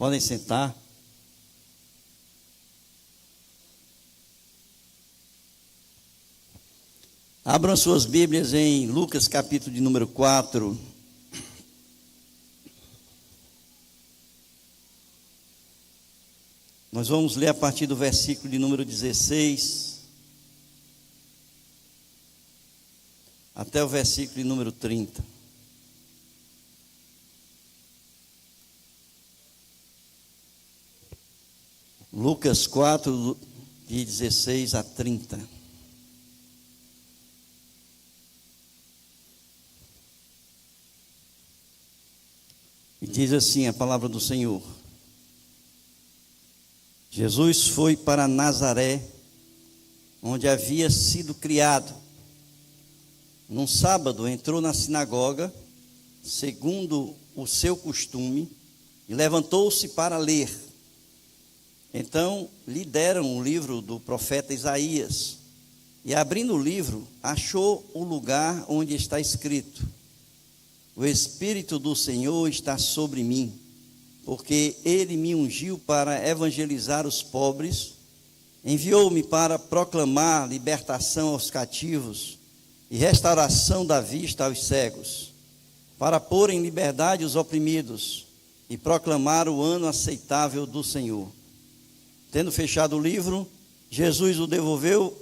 Podem sentar. Abram suas Bíblias em Lucas capítulo de número 4. Nós vamos ler a partir do versículo de número 16 até o versículo de número 30. Lucas 4, de 16 a 30. E diz assim a palavra do Senhor: Jesus foi para Nazaré, onde havia sido criado. Num sábado entrou na sinagoga, segundo o seu costume, e levantou-se para ler. Então lhe deram o livro do profeta Isaías, e abrindo o livro, achou o lugar onde está escrito: O Espírito do Senhor está sobre mim, porque Ele me ungiu para evangelizar os pobres, enviou-me para proclamar libertação aos cativos e restauração da vista aos cegos, para pôr em liberdade os oprimidos e proclamar o ano aceitável do Senhor. Tendo fechado o livro, Jesus o devolveu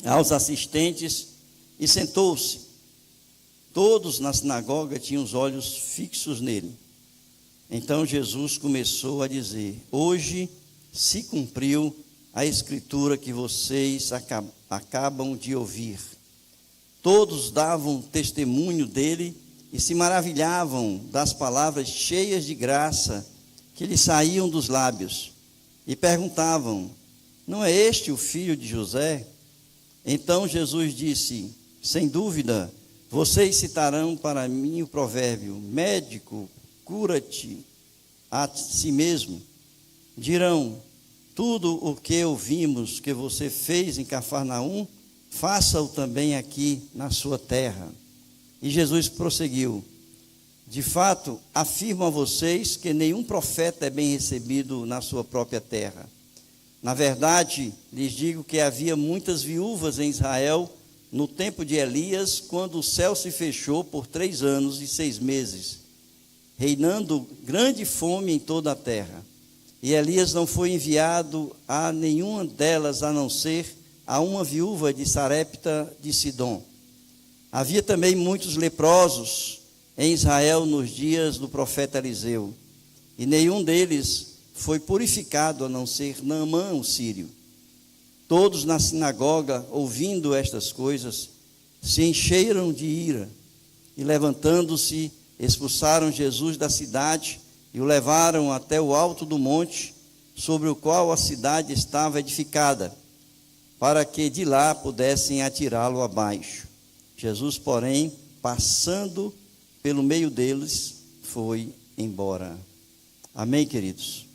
aos assistentes e sentou-se. Todos na sinagoga tinham os olhos fixos nele. Então Jesus começou a dizer: Hoje se cumpriu a escritura que vocês acabam de ouvir. Todos davam testemunho dele e se maravilhavam das palavras cheias de graça que lhe saíam dos lábios. E perguntavam: Não é este o filho de José? Então Jesus disse: Sem dúvida, vocês citarão para mim o provérbio: Médico, cura-te a si mesmo. Dirão: Tudo o que ouvimos que você fez em Cafarnaum, faça-o também aqui na sua terra. E Jesus prosseguiu: De fato, afirmo a vocês que nenhum profeta é bem recebido na sua própria terra. Na verdade, lhes digo que havia muitas viúvas em Israel no tempo de Elias, quando o céu se fechou por 3 anos e 6 meses, reinando grande fome em toda a terra. E Elias não foi enviado a nenhuma delas, a não ser a uma viúva de Sarepta de Sidom. Havia também muitos leprosos em Israel nos dias do profeta Eliseu, e nenhum deles foi purificado, a não ser Naamã, o sírio. Todos na sinagoga, ouvindo estas coisas, se encheram de ira, e levantando-se, expulsaram Jesus da cidade e o levaram até o alto do monte, sobre o qual a cidade estava edificada, para que de lá pudessem atirá-lo abaixo. Jesus, porém, passando pelo meio deles, foi embora. Amém, queridos?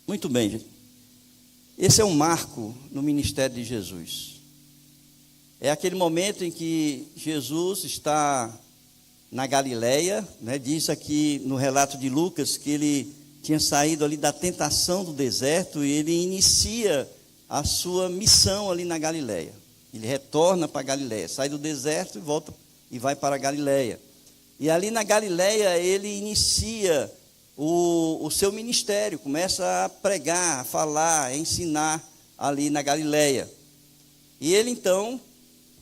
Muito bem, gente. Esse é um marco no ministério de Jesus. É aquele momento em que Jesus está na Galileia, né? Diz aqui no relato de Lucas que ele tinha saído ali da tentação do deserto e ele inicia a sua missão ali na Galileia. Ele retorna para a Galileia, sai do deserto e volta e vai para a Galileia. E ali na Galileia ele inicia o seu ministério, começa a pregar, a falar, a ensinar ali na Galileia. E ele então,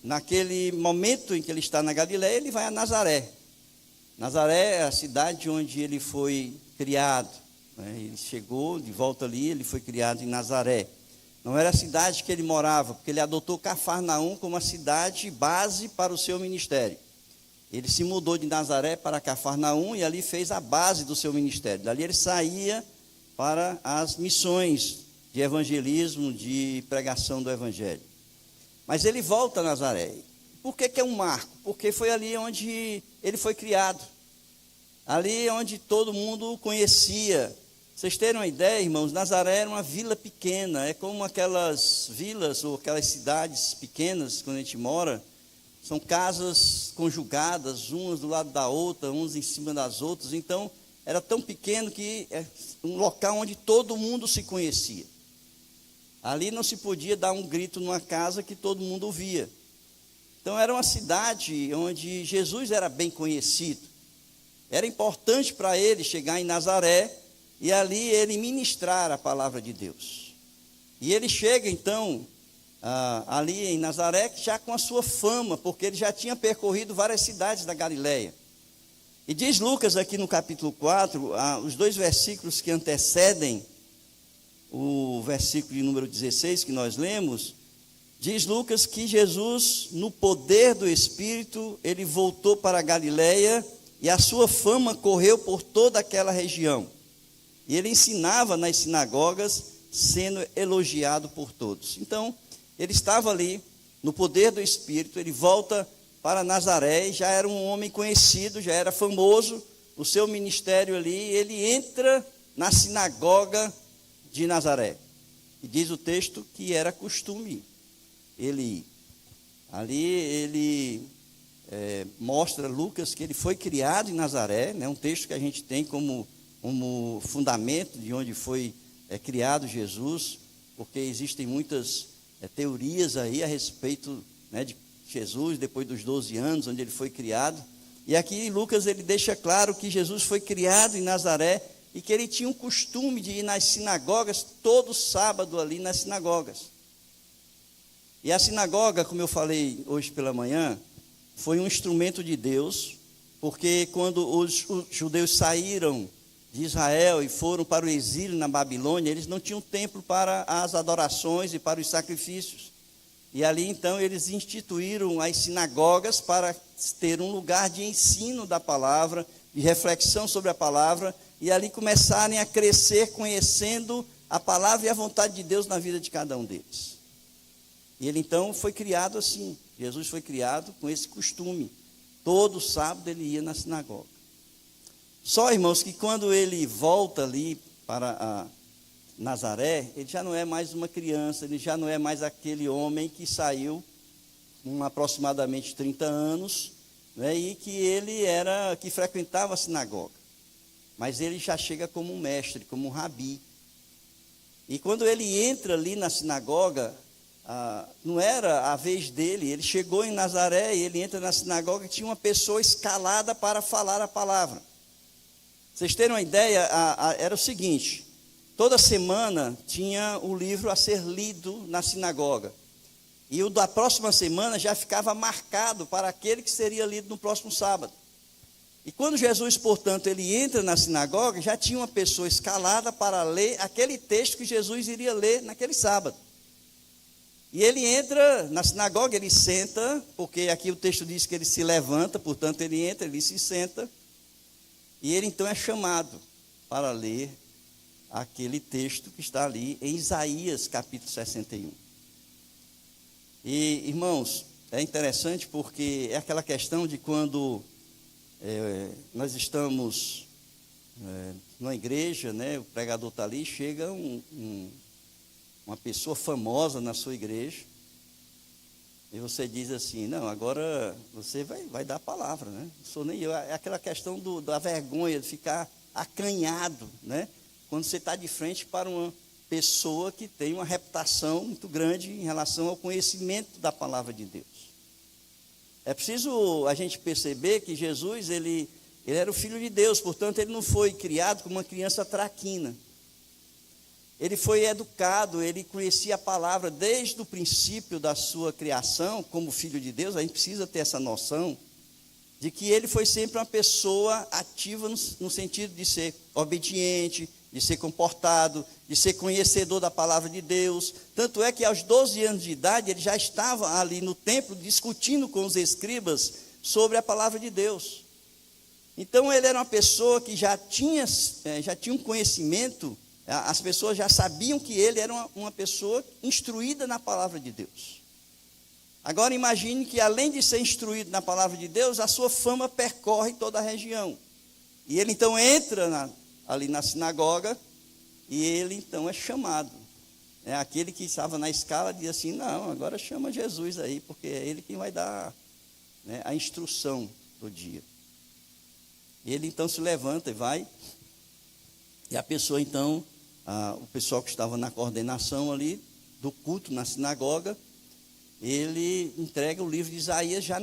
naquele momento em que ele está na Galileia, ele vai a Nazaré. Nazaré é a cidade onde ele foi criado, né? Ele chegou de volta ali, ele foi criado em Nazaré. Não era a cidade que ele morava, porque ele adotou Cafarnaum como a cidade base para o seu ministério. Ele se mudou de Nazaré para Cafarnaum e ali fez a base do seu ministério. Dali ele saía para as missões de evangelismo, de pregação do evangelho. Mas ele volta a Nazaré. Por que é um marco? Porque foi ali onde ele foi criado. Ali onde todo mundo o conhecia. Vocês terem uma ideia, irmãos, Nazaré era uma vila pequena. É como aquelas vilas ou aquelas cidades pequenas, quando a gente mora. São casas conjugadas, umas do lado da outra, umas em cima das outras. Então, era tão pequeno que é um local onde todo mundo se conhecia. Ali não se podia dar um grito numa casa que todo mundo ouvia. Então era uma cidade onde Jesus era bem conhecido. Era importante para ele chegar em Nazaré e ali ele ministrar a palavra de Deus. E ele chega então ali em Nazaré já com a sua fama, porque ele já tinha percorrido várias cidades da Galileia. E diz Lucas aqui no capítulo 4, os 2 versículos que antecedem o versículo de número 16 que nós lemos, diz Lucas que Jesus, no poder do Espírito, ele voltou para a Galileia e a sua fama correu por toda aquela região. E ele ensinava nas sinagogas, sendo elogiado por todos. Então, ele estava ali, no poder do Espírito, ele volta para Nazaré, e já era um homem conhecido, já era famoso, o seu ministério ali, ele entra na sinagoga de Nazaré. E diz o texto que era costume ele ir. Ali ele mostra, Lucas, que ele foi criado em Nazaré, né, um texto que a gente tem como fundamento de onde foi criado Jesus, porque existem muitas teorias aí a respeito, né, de Jesus, depois dos 12 anos, onde ele foi criado. E aqui Lucas ele deixa claro que Jesus foi criado em Nazaré e que ele tinha um costume de ir nas sinagogas, todo sábado ali nas sinagogas. E a sinagoga, como eu falei hoje pela manhã, foi um instrumento de Deus, porque quando os judeus saíram de Israel e foram para o exílio na Babilônia, eles não tinham templo para as adorações e para os sacrifícios. E ali então eles instituíram as sinagogas para ter um lugar de ensino da palavra, de reflexão sobre a palavra, e ali começarem a crescer conhecendo a palavra e a vontade de Deus na vida de cada um deles. E ele então foi criado assim, Jesus foi criado com esse costume. Todo sábado ele ia na sinagoga. Só, irmãos, que quando ele volta ali para Nazaré, ele já não é mais uma criança, ele já não é mais aquele homem que saiu com aproximadamente 30 anos, né, e que frequentava a sinagoga. Mas ele já chega como um mestre, como um rabi. E quando ele entra ali na sinagoga, não era a vez dele, ele chegou em Nazaré e ele entra na sinagoga e tinha uma pessoa escalada para falar a palavra. Vocês terem uma ideia, era o seguinte: toda semana tinha o livro a ser lido na sinagoga. E o da próxima semana já ficava marcado para aquele que seria lido no próximo sábado. E quando Jesus, portanto, ele entra na sinagoga, já tinha uma pessoa escalada para ler aquele texto que Jesus iria ler naquele sábado. E ele entra na sinagoga, ele senta, porque aqui o texto diz que ele se levanta, portanto ele entra, ele se senta. E ele então é chamado para ler aquele texto que está ali em Isaías capítulo 61. E, irmãos, é interessante porque é aquela questão de quando nós estamos numa igreja, né, o pregador está ali, chega uma pessoa famosa na sua igreja, e você diz assim: não, agora você vai dar a palavra, né? Não sou nem eu. É aquela questão da vergonha, de ficar acanhado, né? Quando você está de frente para uma pessoa que tem uma reputação muito grande em relação ao conhecimento da palavra de Deus. É preciso a gente perceber que Jesus, ele era o Filho de Deus, portanto ele não foi criado como uma criança traquina. Ele foi educado, ele conhecia a palavra desde o princípio da sua criação, como Filho de Deus. A gente precisa ter essa noção de que ele foi sempre uma pessoa ativa no sentido de ser obediente, de ser comportado, de ser conhecedor da palavra de Deus. Tanto é que aos 12 anos de idade, ele já estava ali no templo discutindo com os escribas sobre a palavra de Deus. Então ele era uma pessoa que já tinha um conhecimento. As pessoas já sabiam que ele era uma pessoa instruída na palavra de Deus. Agora imagine que além de ser instruído na palavra de Deus, a sua fama percorre toda a região. E ele então entra ali na sinagoga e ele então é chamado. Aquele que estava na escala diz assim: não, agora chama Jesus aí, porque é ele quem vai dar, né, a instrução do dia. Ele então se levanta e vai, e a pessoa então, o pessoal que estava na coordenação ali, do culto na sinagoga, ele entrega o livro de Isaías já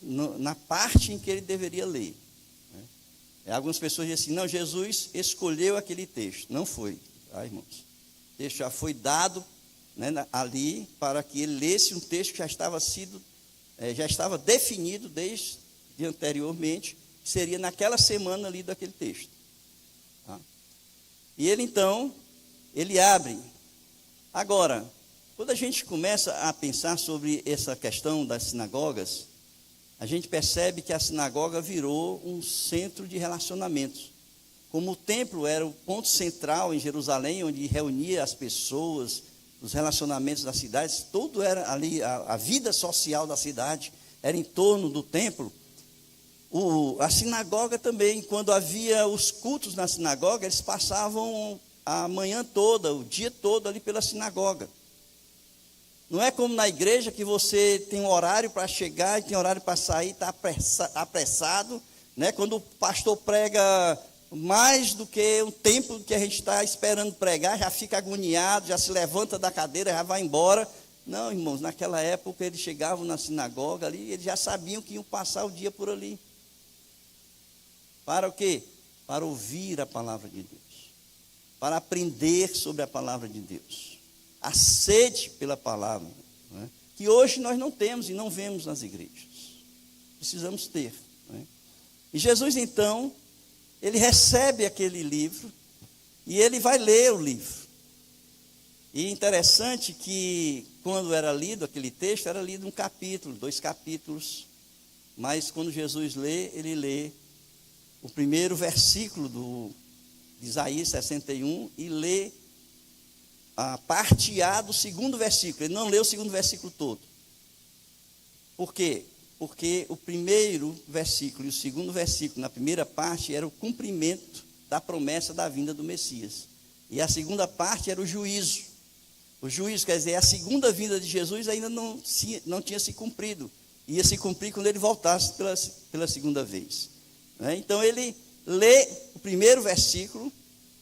na parte em que ele deveria ler. Algumas pessoas dizem assim, não, Jesus escolheu aquele texto. Não foi, irmãos. O texto já foi dado, né, ali para que ele lesse um texto que já estava definido desde anteriormente, que seria naquela semana ali daquele texto. Tá? E ele então, ele abre. Agora, quando a gente começa a pensar sobre essa questão das sinagogas, a gente percebe que a sinagoga virou um centro de relacionamentos. Como o templo era o ponto central em Jerusalém, onde reunia as pessoas, os relacionamentos da cidade, tudo era ali, a vida social da cidade era em torno do templo. A sinagoga também, quando havia os cultos na sinagoga, eles passavam a manhã toda, o dia todo ali pela sinagoga. Não é como na igreja que você tem um horário para chegar e tem horário para sair, está apressado, né? Quando o pastor prega mais do que o tempo que a gente está esperando pregar, já fica agoniado, já se levanta da cadeira, já vai embora. Não, irmãos, naquela época eles chegavam na sinagoga ali, eles já sabiam que iam passar o dia por ali. Para o quê? Para ouvir a palavra de Deus, para aprender sobre a palavra de Deus. A sede pela palavra, né, que hoje nós não temos e não vemos nas igrejas. Precisamos ter. Né? E Jesus, então, ele recebe aquele livro e ele vai ler o livro. E é interessante que, quando era lido aquele texto, era lido um capítulo, 2 capítulos, mas quando Jesus lê, ele lê o primeiro versículo de Isaías 61 e lê a parte A do segundo versículo. Ele não leu o segundo versículo todo. Por quê? Porque o primeiro versículo e o segundo versículo, na primeira parte, era o cumprimento da promessa da vinda do Messias. E a segunda parte era o juízo. O juízo, quer dizer, a segunda vinda de Jesus ainda não tinha se cumprido. Ia se cumprir quando ele voltasse pela segunda vez. Então ele lê o primeiro versículo,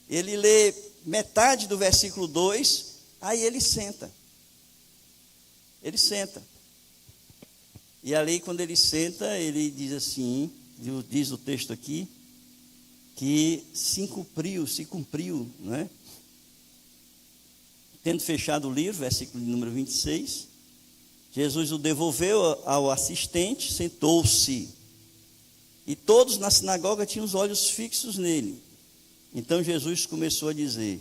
ele lê metade do versículo 2, aí ele senta. Ele senta. E ali, quando ele senta, ele diz assim, diz o texto aqui, que se cumpriu, né? Tendo fechado o livro, versículo número 26, Jesus o devolveu ao assistente, sentou-se. E todos na sinagoga tinham os olhos fixos nele. Então Jesus começou a dizer: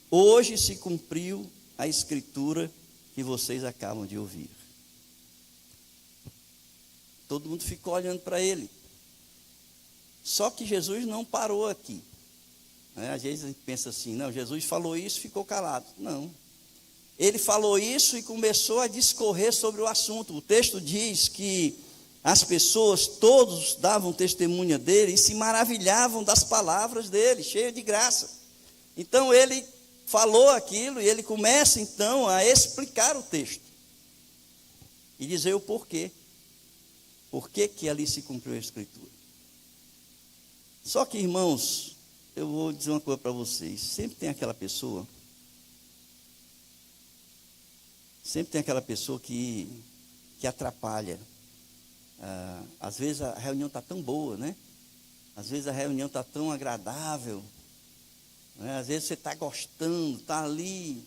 hoje se cumpriu a escritura que vocês acabam de ouvir. Todo mundo ficou olhando para ele. Só que Jesus não parou aqui. Às vezes a gente pensa assim, não, Jesus falou isso e ficou calado. Não. Ele falou isso e começou a discorrer sobre o assunto. O texto diz que as pessoas, todos davam testemunha dele e se maravilhavam das palavras dele, cheio de graça. Então ele falou aquilo e ele começa então a explicar o texto. E dizer o porquê. Por que ali se cumpriu a escritura. Só que, irmãos, eu vou dizer uma coisa para vocês. Sempre tem aquela pessoa que atrapalha. Às vezes a reunião está tão boa, né? Às vezes a reunião está tão agradável, né? Às vezes você está gostando, está ali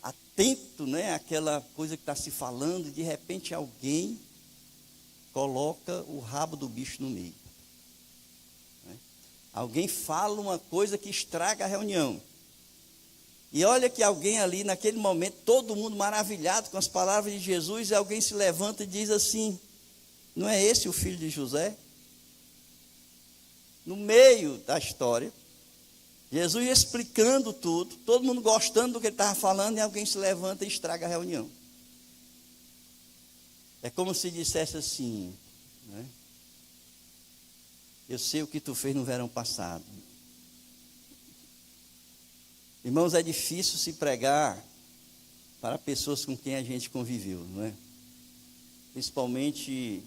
atento, né? Àquela coisa que está se falando, e de repente alguém coloca o rabo do bicho no meio, né? Alguém fala uma coisa que estraga a reunião. E olha que alguém ali, naquele momento, todo mundo maravilhado com as palavras de Jesus, e alguém se levanta e diz assim: não é esse o filho de José? No meio da história, Jesus explicando tudo, todo mundo gostando do que ele estava falando, e alguém se levanta e estraga a reunião. É como se dissesse assim, né? Eu sei o que tu fez no verão passado. Irmãos, é difícil se pregar para pessoas com quem a gente conviveu, não é? Principalmente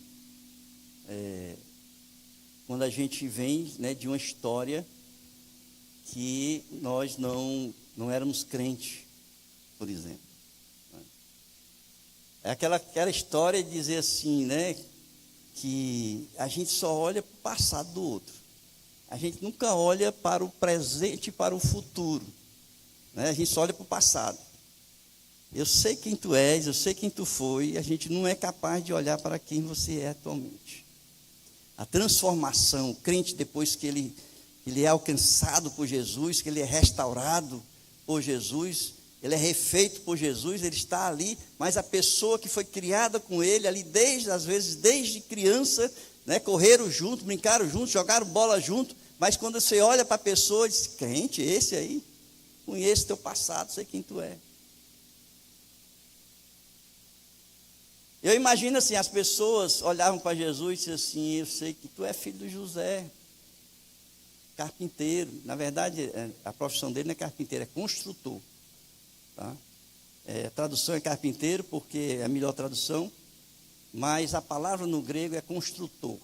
quando a gente vem, né, de uma história que nós não éramos crentes, por exemplo. É aquela história de dizer assim, né, que a gente só olha para o passado do outro. A gente nunca olha para o presente e para o futuro, né? A gente só olha para o passado. Eu sei quem tu és, eu sei quem tu foi, e a gente não é capaz de olhar para quem você é atualmente. A transformação, o crente, depois que ele é alcançado por Jesus, que ele é restaurado por Jesus, ele é refeito por Jesus, ele está ali, mas a pessoa que foi criada com ele ali, às vezes desde criança, né, correram junto, brincaram junto, jogaram bola junto, mas quando você olha para a pessoa, diz: crente, esse aí, conheço teu passado, sei quem tu é. Eu imagino assim, as pessoas olhavam para Jesus e diziam assim: eu sei que tu é filho de José, carpinteiro. Na verdade, a profissão dele não é carpinteiro, é construtor. Tá? A tradução é carpinteiro, porque é a melhor tradução, mas a palavra no grego é construtor.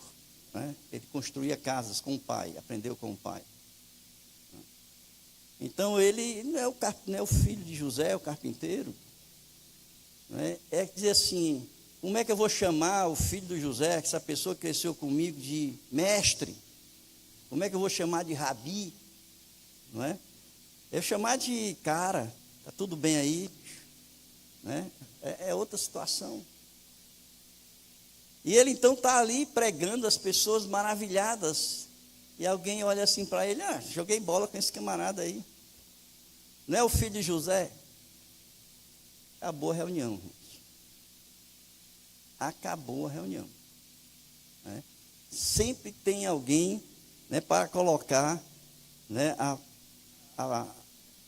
Né? Ele construía casas com o pai, aprendeu com o pai. Então, ele não é o filho de José, é o carpinteiro. Né? É dizer assim: como é que eu vou chamar o filho de José, essa pessoa que cresceu comigo, de mestre? Como é que eu vou chamar de rabi? Não é? Eu chamar de cara, está tudo bem aí? Né? É outra situação. E ele então está ali pregando, as pessoas maravilhadas, e alguém olha assim para ele: joguei bola com esse camarada aí. Não é o filho de José? Acabou a reunião. Acabou a reunião. Né? Sempre tem alguém, né, para colocar, né,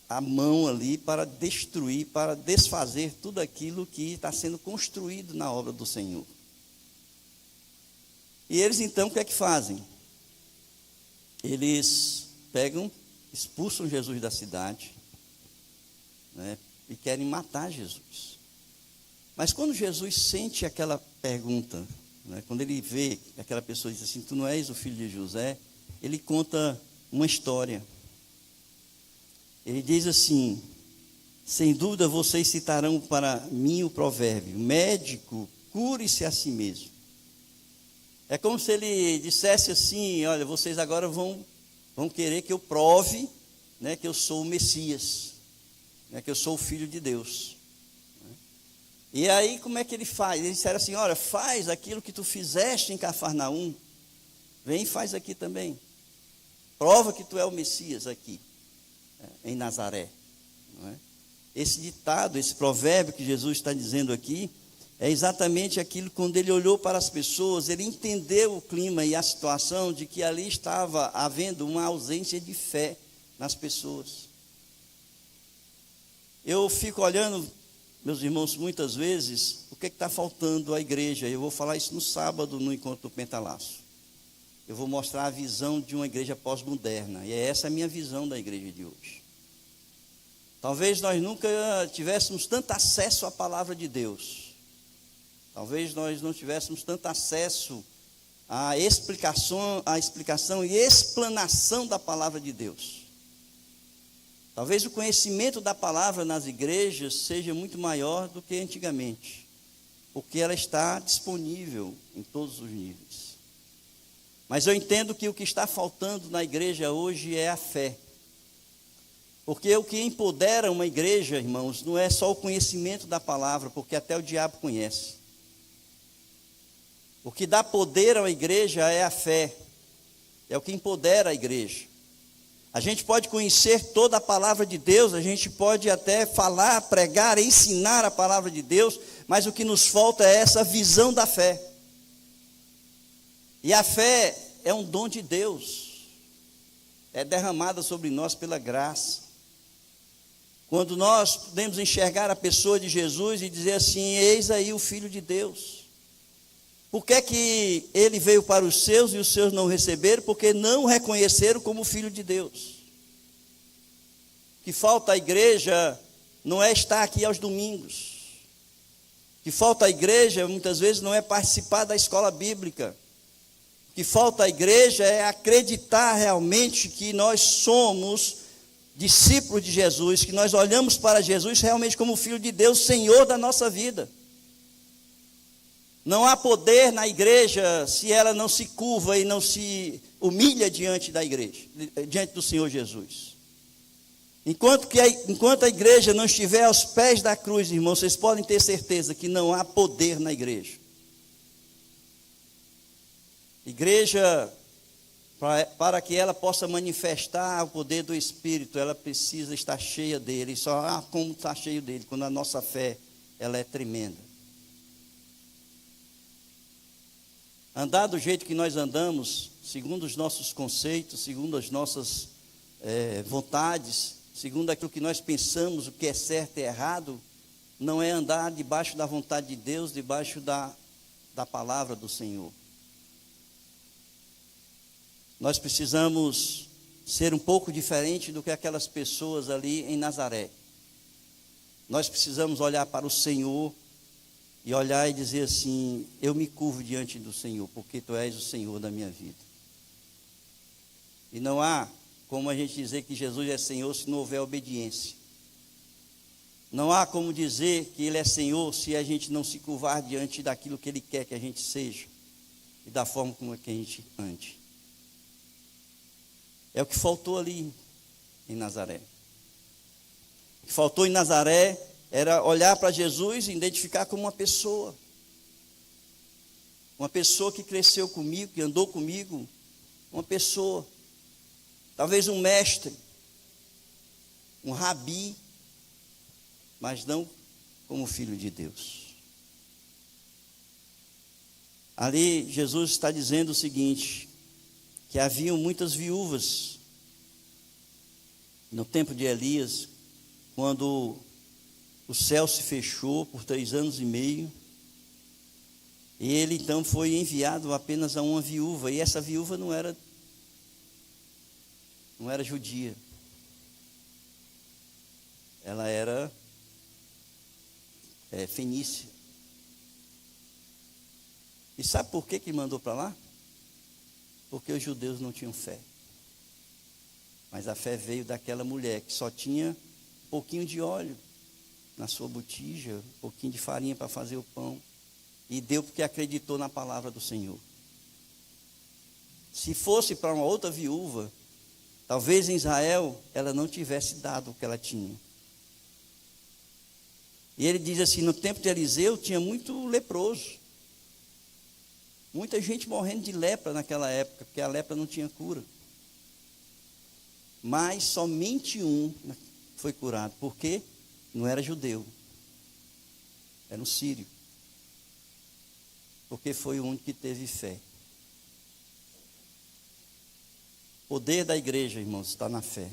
a mão ali para destruir, para desfazer tudo aquilo que está sendo construído na obra do Senhor. E eles então o que é que fazem? Eles pegam, expulsam Jesus da cidade, né, e querem matar Jesus. Mas quando Jesus sente aquela pergunta, né, quando ele vê aquela pessoa diz assim: tu não és o filho de José, ele conta uma história. Ele diz assim: sem dúvida vocês citarão para mim o provérbio: médico, cure-se a si mesmo. É como se ele dissesse assim: olha, vocês agora vão querer que eu prove, né, que eu sou o Messias, né, que eu sou o Filho de Deus. E aí como é que ele faz? Ele disseram assim: olha, faz aquilo que tu fizeste em Cafarnaum, vem e faz aqui também. Prova que tu é o Messias aqui, em Nazaré. Não é? Esse ditado, esse provérbio que Jesus está dizendo aqui, é exatamente aquilo. Quando ele olhou para as pessoas, ele entendeu o clima e a situação de que ali estava havendo uma ausência de fé nas pessoas. Eu fico olhando, meus irmãos, muitas vezes, o que está faltando à igreja. Eu vou falar isso no sábado, no encontro do Pentalaço. Eu vou mostrar a visão de uma igreja pós-moderna, e essa é a minha visão da igreja de hoje. Talvez nós nunca tivéssemos tanto acesso à palavra de Deus. Talvez nós não tivéssemos tanto acesso à explicação e explanação da palavra de Deus. Talvez o conhecimento da palavra nas igrejas seja muito maior do que antigamente, porque ela está disponível em todos os níveis. Mas eu entendo que o que está faltando na igreja hoje é a fé. Porque o que empodera uma igreja, irmãos, não é só o conhecimento da palavra, porque até o diabo conhece. O que dá poder à igreja é a fé, é o que empodera a igreja. A gente pode conhecer toda a palavra de Deus, a gente pode até falar, pregar, ensinar a palavra de Deus, mas o que nos falta é essa visão da fé. E a fé é um dom de Deus, é derramada sobre nós pela graça. Quando nós podemos enxergar a pessoa de Jesus e dizer assim: eis aí o Filho de Deus. Por que que ele veio para os seus e os seus não receberam? Porque não o reconheceram como Filho de Deus. O que falta à igreja não é estar aqui aos domingos. O que falta à igreja muitas vezes não é participar da escola bíblica. O que falta à igreja é acreditar realmente que nós somos discípulos de Jesus, que nós olhamos para Jesus realmente como Filho de Deus, Senhor da nossa vida. Não há poder na igreja se ela não se curva e não se humilha diante da igreja, diante do Senhor Jesus. Enquanto a igreja não estiver aos pés da cruz, irmãos, vocês podem ter certeza que não há poder na igreja. Igreja, para que ela possa manifestar o poder do Espírito, ela precisa estar cheia dele. Só há como estar cheio dele, quando a nossa fé ela é tremenda. Andar do jeito que nós andamos, segundo os nossos conceitos, segundo as nossas vontades, segundo aquilo que nós pensamos, o que é certo e errado, não é andar debaixo da vontade de Deus, debaixo da palavra do Senhor. Nós precisamos ser um pouco diferente do que aquelas pessoas ali em Nazaré. Nós precisamos olhar para o Senhor e olhar e dizer assim: eu me curvo diante do Senhor, porque Tu és o Senhor da minha vida. E não há como a gente dizer que Jesus é Senhor se não houver obediência. Não há como dizer que Ele é Senhor se a gente não se curvar diante daquilo que Ele quer que a gente seja e da forma como é que a gente ande. É o que faltou ali em Nazaré. O que faltou em Nazaré era olhar para Jesus e identificar como uma pessoa. Uma pessoa que cresceu comigo, que andou comigo. Uma pessoa. Talvez um mestre. Um rabi. Mas não como filho de Deus. Ali Jesus está dizendo o seguinte: que haviam muitas viúvas no tempo de Elias, quando o céu se fechou por 3 anos e meio, e ele então foi enviado apenas a uma viúva, e essa viúva não era judia, ela era fenícia. E sabe por que mandou para lá? Porque os judeus não tinham fé. Mas a fé veio daquela mulher que só tinha um pouquinho de óleo na sua botija, um pouquinho de farinha para fazer o pão. E deu porque acreditou na palavra do Senhor. Se fosse para uma outra viúva, talvez em Israel ela não tivesse dado o que ela tinha. E ele diz assim: no tempo de Eliseu tinha muito leproso. Muita gente morrendo de lepra naquela época, porque a lepra não tinha cura. Mas somente um foi curado. Por quê? Não era judeu. Era um sírio. Porque foi o único que teve fé. O poder da igreja, irmãos, está na fé.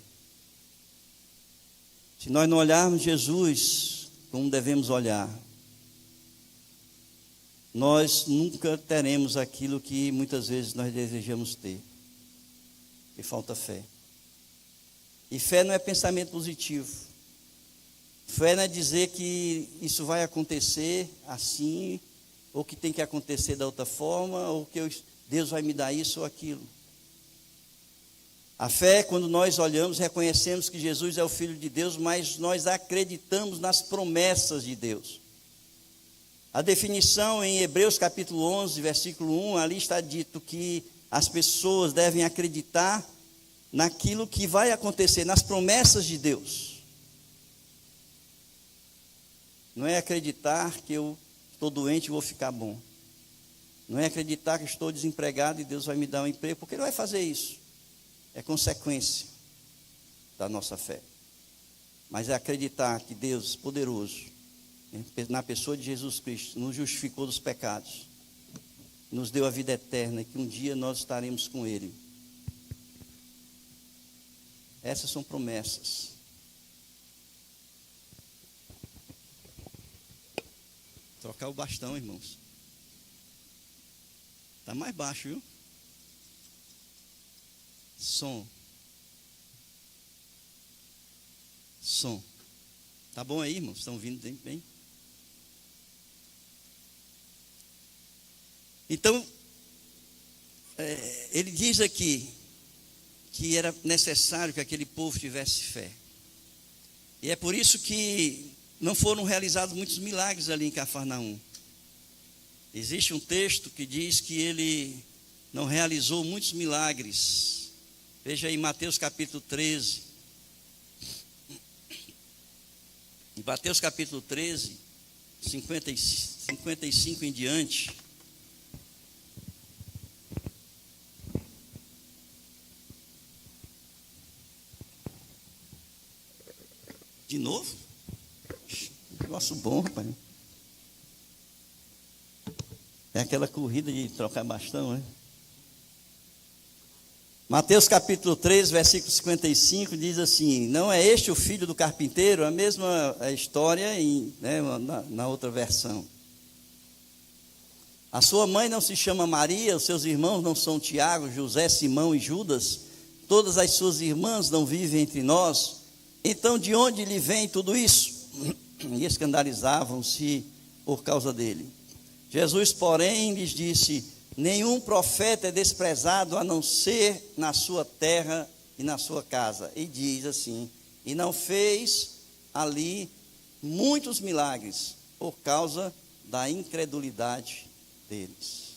Se nós não olharmos Jesus como devemos olhar, nós nunca teremos aquilo que muitas vezes nós desejamos ter. E falta fé. E fé não é pensamento positivo. Fé não é dizer que isso vai acontecer assim, ou que tem que acontecer da outra forma, ou que Deus vai me dar isso ou aquilo. A fé é quando nós olhamos, reconhecemos que Jesus é o Filho de Deus, mas nós acreditamos nas promessas de Deus. A definição em Hebreus capítulo 11, versículo 1, ali está dito que as pessoas devem acreditar naquilo que vai acontecer, nas promessas de Deus. Não é acreditar que eu estou doente e vou ficar bom. Não é acreditar que estou desempregado e Deus vai me dar um emprego, porque Ele vai fazer isso. É consequência da nossa fé. Mas é acreditar que Deus poderoso, na pessoa de Jesus Cristo, nos justificou dos pecados, nos deu a vida eterna e que um dia nós estaremos com Ele. Essas são promessas. Trocar o bastão, irmãos. Está mais baixo, viu? Som. Tá bom aí, irmãos? Estão ouvindo bem? Então, ele diz aqui que era necessário que aquele povo tivesse fé. E é por isso que não foram realizados muitos milagres ali em Cafarnaum. Existe um texto que diz que ele não realizou muitos milagres. Veja aí Mateus capítulo 13. Em Mateus capítulo 13, 55 em diante. De novo? Negócio bom, rapaz. É aquela corrida de trocar bastão, né? Mateus capítulo 3, versículo 55 diz assim: não é este o filho do carpinteiro? A mesma história na outra versão. A sua mãe não se chama Maria, os seus irmãos não são Tiago, José, Simão e Judas? Todas as suas irmãs não vivem entre nós? Então de onde lhe vem tudo isso? E escandalizavam-se por causa dele. Jesus, porém, lhes disse: nenhum profeta é desprezado a não ser na sua terra e na sua casa. E diz assim: e não fez ali muitos milagres por causa da incredulidade deles.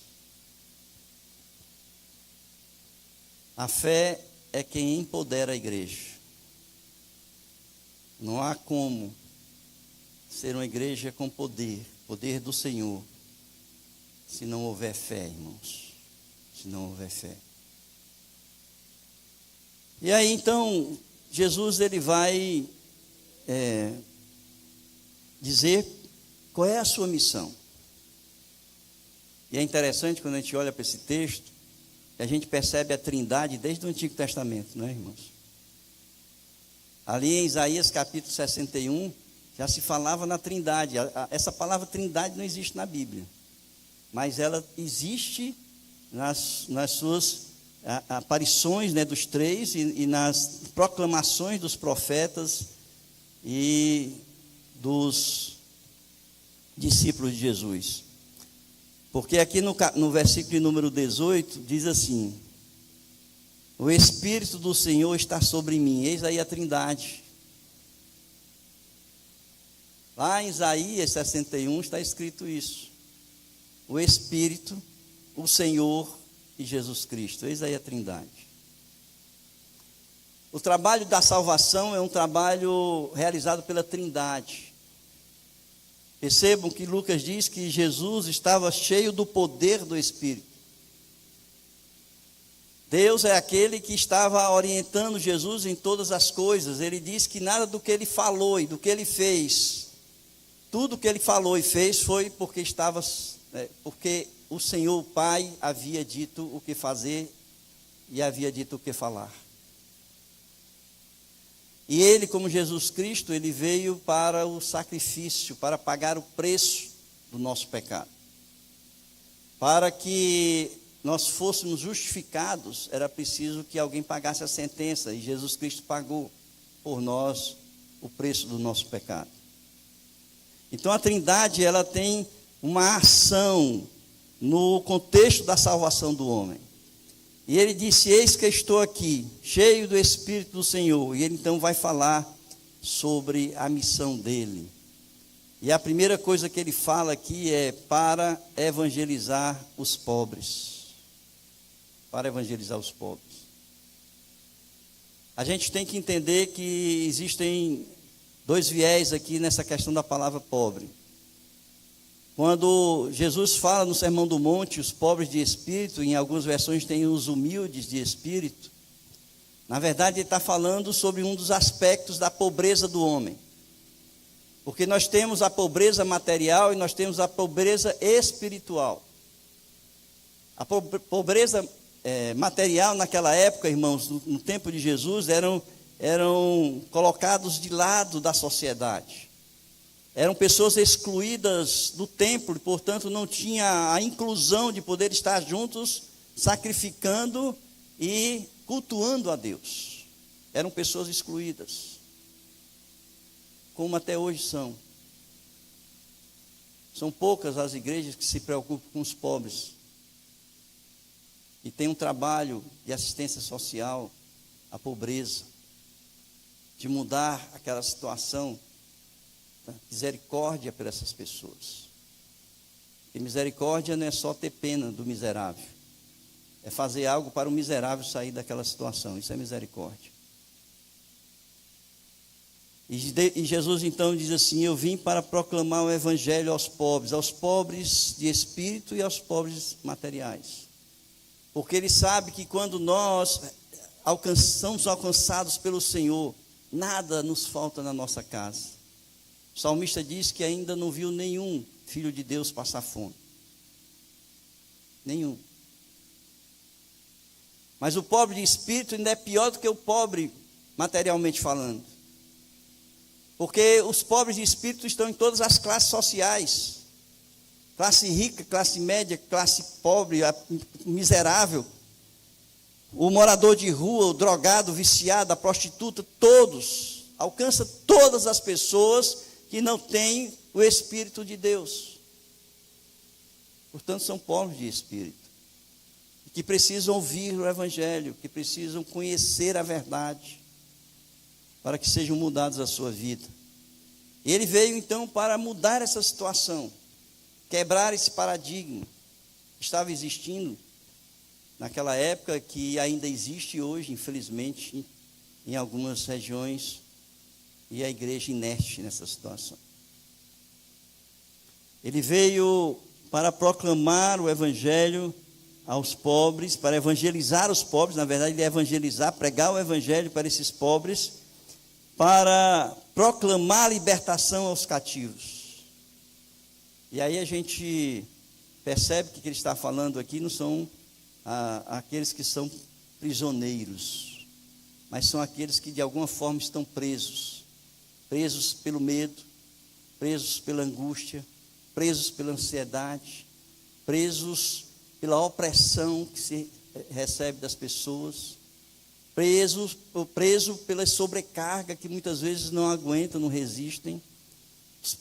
A fé é quem empodera a igreja. Não há como ser uma igreja com poder do Senhor, se não houver fé, irmãos. Se não houver fé. E aí então, Jesus ele vai dizer qual é a sua missão. E é interessante quando a gente olha para esse texto, a gente percebe a trindade desde o Antigo Testamento, não é, irmãos? Ali em Isaías capítulo 61, já se falava na trindade. Essa palavra trindade não existe na Bíblia, mas ela existe nas suas aparições, né, dos três e nas proclamações dos profetas e dos discípulos de Jesus. Porque aqui no versículo número 18 diz assim: o Espírito do Senhor está sobre mim. Eis aí a trindade. Lá em Isaías 61 está escrito isso: o Espírito, o Senhor e Jesus Cristo. Eis aí a trindade. O trabalho da salvação é um trabalho realizado pela trindade. Percebam que Lucas diz que Jesus estava cheio do poder do Espírito. Deus é aquele que estava orientando Jesus em todas as coisas. Ele diz que nada do que ele falou e do que ele fez, tudo que ele falou e fez foi porque porque o Senhor, o Pai, havia dito o que fazer e havia dito o que falar. E ele, como Jesus Cristo, ele veio para o sacrifício, para pagar o preço do nosso pecado. Para que nós fôssemos justificados, era preciso que alguém pagasse a sentença, e Jesus Cristo pagou por nós o preço do nosso pecado. Então a trindade, ela tem uma ação no contexto da salvação do homem. E ele disse: eis que estou aqui, cheio do Espírito do Senhor. E ele então vai falar sobre a missão dele. E a primeira coisa que ele fala aqui é para evangelizar os pobres. Para evangelizar os pobres. A gente tem que entender que existem dois viés aqui nessa questão da palavra pobre. Quando Jesus fala no Sermão do Monte, os pobres de espírito, em algumas versões tem os humildes de espírito, na verdade ele está falando sobre um dos aspectos da pobreza do homem. Porque nós temos a pobreza material e nós temos a pobreza espiritual. A pobreza material naquela época, irmãos, no tempo de Jesus, eram colocados de lado da sociedade. Eram pessoas excluídas do templo, e, portanto, não tinha a inclusão de poder estar juntos, sacrificando e cultuando a Deus. Eram pessoas excluídas, como até hoje são. São poucas as igrejas que se preocupam com os pobres. e tem um trabalho de assistência social à pobreza, de mudar aquela situação, tá? Misericórdia por essas pessoas. E misericórdia não é só ter pena do miserável, é fazer algo para o miserável sair daquela situação. Isso é misericórdia. E Jesus então diz assim: eu vim para proclamar o evangelho aos pobres de espírito e aos pobres materiais. Porque ele sabe que quando nós somos alcançados pelo Senhor, nada nos falta na nossa casa. O salmista diz que ainda não viu nenhum filho de Deus passar fome. Nenhum. Mas o pobre de espírito ainda é pior do que o pobre materialmente falando. Porque os pobres de espírito estão em todas as classes sociais. Classe rica, classe média, classe pobre, miserável. O morador de rua, o drogado, o viciado, a prostituta, todos. Alcança todas as pessoas que não têm o Espírito de Deus. Portanto, são pobres de espírito. Que precisam ouvir o Evangelho, que precisam conhecer a verdade, para que sejam mudados a sua vida. Ele veio então para mudar essa situação, quebrar esse paradigma que estava existindo naquela época, que ainda existe hoje, infelizmente, em algumas regiões, e a igreja inerte nessa situação. Ele veio para proclamar o Evangelho aos pobres, para evangelizar os pobres. Na verdade, ele ia evangelizar, pregar o Evangelho para esses pobres, para proclamar a libertação aos cativos. E aí a gente percebe que ele está falando aqui não são aqueles que são prisioneiros, mas são aqueles que de alguma forma estão presos pelo medo, presos pela angústia, presos pela ansiedade, presos pela opressão que se recebe das pessoas, preso pela sobrecarga que muitas vezes não aguentam, não resistem,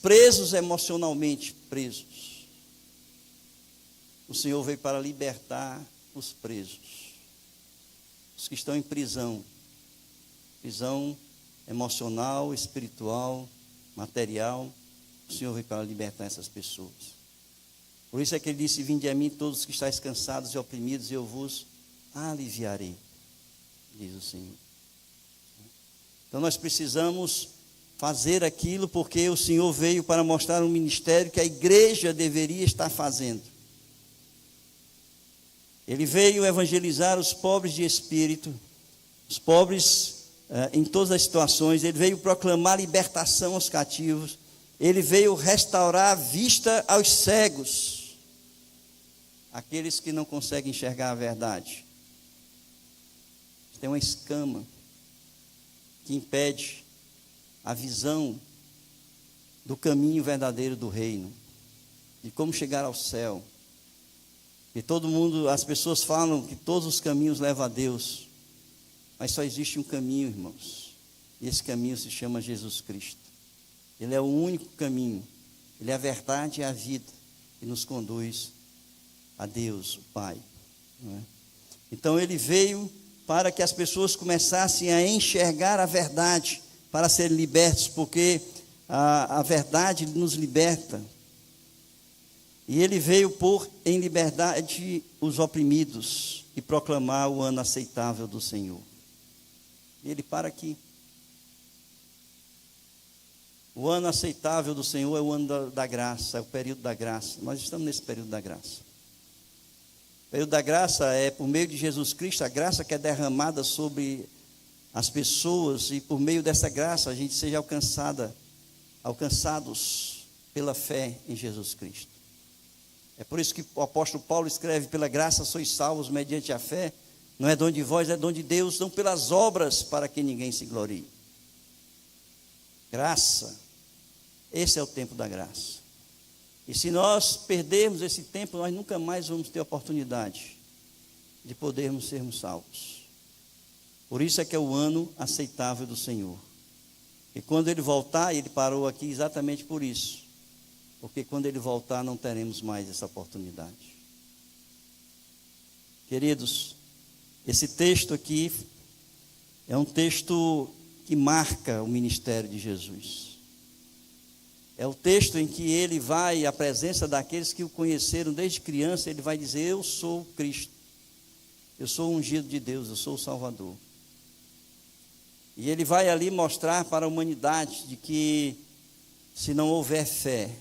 presos emocionalmente, presos. O Senhor veio para libertar os presos, os que estão em prisão emocional, espiritual, material. O Senhor veio para libertar essas pessoas. Por isso é que ele disse: vinde a mim todos que estáis cansados e oprimidos, e eu vos aliviarei, diz o Senhor. Então nós precisamos fazer aquilo, porque o Senhor veio para mostrar um ministério que a igreja deveria estar fazendo. Ele veio evangelizar os pobres de espírito, os pobres em todas as situações. Ele veio proclamar libertação aos cativos. Ele veio restaurar a vista aos cegos, aqueles que não conseguem enxergar a verdade. Tem uma escama que impede a visão do caminho verdadeiro do reino, de como chegar ao céu. E as pessoas falam que todos os caminhos levam a Deus, mas só existe um caminho, irmãos, e esse caminho se chama Jesus Cristo. Ele é o único caminho, ele é a verdade e a vida que nos conduz a Deus, o Pai. Não é? Então ele veio para que as pessoas começassem a enxergar a verdade, para serem libertos, porque a verdade nos liberta. E ele veio pôr em liberdade os oprimidos e proclamar o ano aceitável do Senhor. E ele para aqui. O ano aceitável do Senhor é o ano da graça, é o período da graça. Nós estamos nesse período da graça. O período da graça é por meio de Jesus Cristo, a graça que é derramada sobre as pessoas, e por meio dessa graça a gente seja alcançados pela fé em Jesus Cristo. É por isso que o apóstolo Paulo escreve: pela graça sois salvos mediante a fé, não é dom de vós, é dom de Deus, não pelas obras, para que ninguém se glorie. Graça, esse é o tempo da graça. E se nós perdermos esse tempo, nós nunca mais vamos ter oportunidade de podermos sermos salvos. Por isso é que é o ano aceitável do Senhor. E quando ele voltar, ele parou aqui exatamente por isso. Porque quando ele voltar, não teremos mais essa oportunidade. Queridos, esse texto aqui é um texto que marca o ministério de Jesus. É o texto em que ele vai à presença daqueles que o conheceram desde criança, ele vai dizer: eu sou Cristo, eu sou o ungido de Deus, eu sou o Salvador. E ele vai ali mostrar para a humanidade de que, se não houver fé,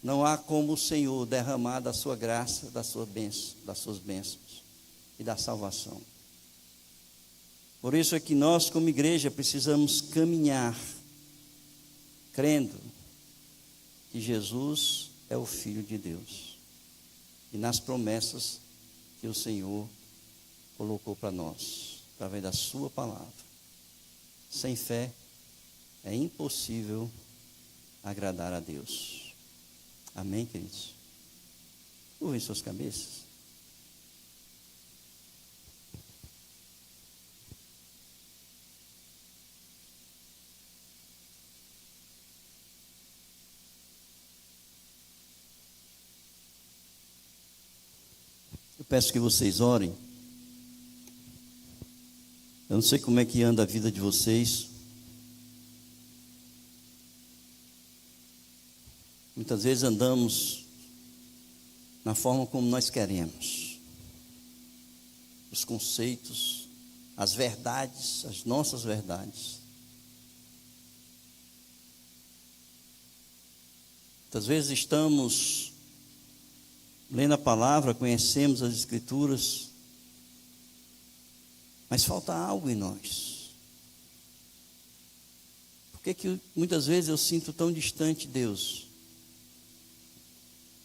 não há como o Senhor derramar da sua graça, das suas bênçãos e da salvação. Por isso é que nós, como igreja, precisamos caminhar crendo que Jesus é o Filho de Deus e nas promessas que o Senhor colocou para nós, através da sua palavra. Sem fé é impossível agradar a Deus. Amém, queridos? Curvem suas cabeças. Eu peço que vocês orem. Eu não sei como é que anda a vida de vocês. Muitas vezes andamos na forma como nós queremos. Os conceitos, as verdades, as nossas verdades. Muitas vezes estamos lendo a palavra, conhecemos as Escrituras, mas falta algo em nós. Por que muitas vezes eu sinto tão distante de Deus?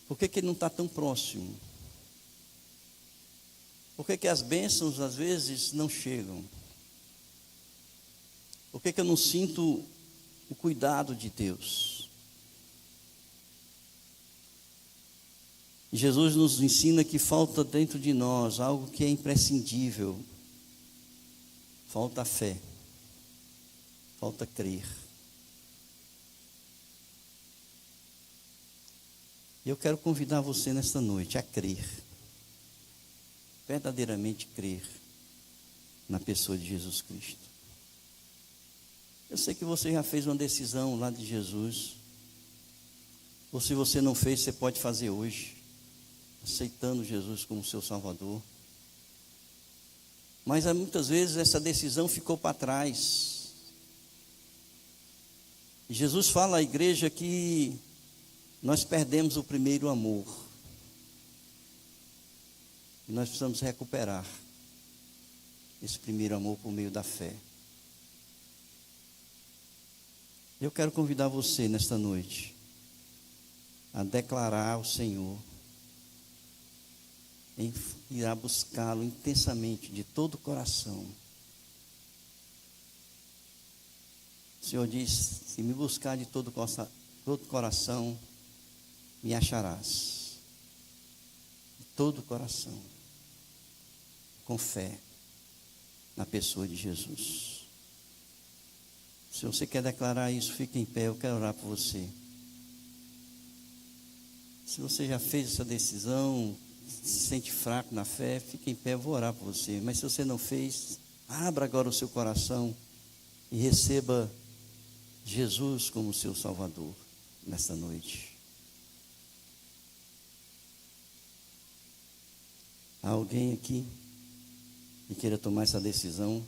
Por que Ele não está tão próximo? Por que as bênçãos às vezes não chegam? Por que eu não sinto o cuidado de Deus? E Jesus nos ensina que falta dentro de nós algo que é imprescindível. Falta a fé, falta crer. E eu quero convidar você nesta noite a crer, verdadeiramente crer na pessoa de Jesus Cristo. Eu sei que você já fez uma decisão lá de Jesus, ou se você não fez, você pode fazer hoje, aceitando Jesus como seu Salvador. Mas muitas vezes essa decisão ficou para trás. E Jesus fala à igreja que nós perdemos o primeiro amor. E nós precisamos recuperar esse primeiro amor por meio da fé. Eu quero convidar você nesta noite a declarar ao Senhor, irá buscá-lo intensamente, de todo o coração. O Senhor diz: se me buscar de todo o coração, me acharás. De todo o coração, com fé na pessoa de Jesus. Se você quer declarar isso, fique em pé, eu quero orar por você. Se você já fez essa decisão, se sente fraco na fé, fique em pé, eu vou orar por você. Mas se você não fez, abra agora o seu coração e receba Jesus como seu Salvador nesta noite. Há alguém aqui que queira tomar essa decisão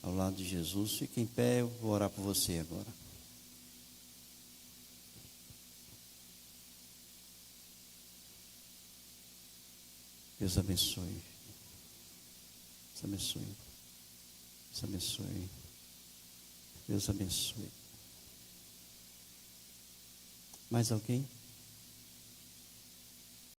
ao lado de Jesus? Fique em pé, eu vou orar por você agora. Deus abençoe. Deus abençoe. Deus abençoe. Deus abençoe. Mais alguém?